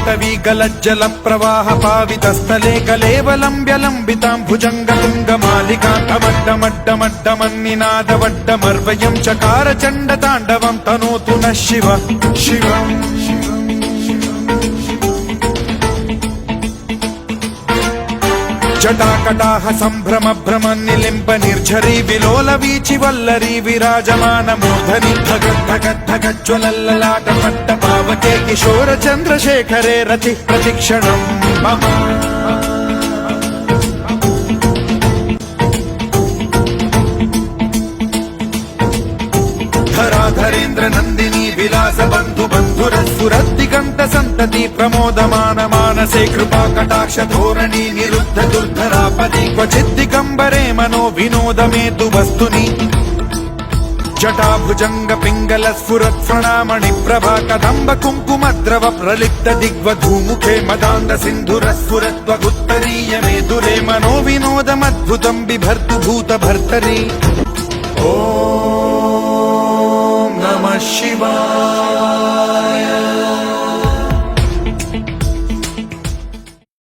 पाटवी गलज्जल प्रवाह पावितस्थले कलेवलम्ब्यलम्बितां भुजङ्गतुङ्गमालिकान्तमड्डमड्डमड्डमन्निनादवड्डमर्वयं चकार चण्डताण्डवं तनोतु नः शिव शिव जटाकटाह सम्भ्रम भ्रम निलिम्ब निर्झरी विलोल वीचि वल्लरी विराजमान मूर्धनि धगद्धगद्धगज्ज्वलल्ललाट पट्ट पावके किशोर चन्द्रशेखरे रति प्रतिक्षणं मम धराधरेन्द्र नन्दिनी विलास बन्धु बन्धुरस्फुरद्दिगन्त सन्तति प्रमोदमान मानसे कृपा कटाक्ष धोरणी निरुद्ध दुर्धरापदि क्वचिद्दिगम्बरे मनो विनोद मेतु वस्तुनि जटाभुजंग पिंगल स्फुरत् प्रणामणि प्रभा कदम्ब कुङ्कुमद्रव प्रलिप्त दिग्वधूमुखे मदान्ध सिन्धुरस्फुरत्वगुत्तरीय मेदुरे मनो विनोदमद्भुतं बिभर्तु भूत भर्तरि ॐ नमः शिवाय।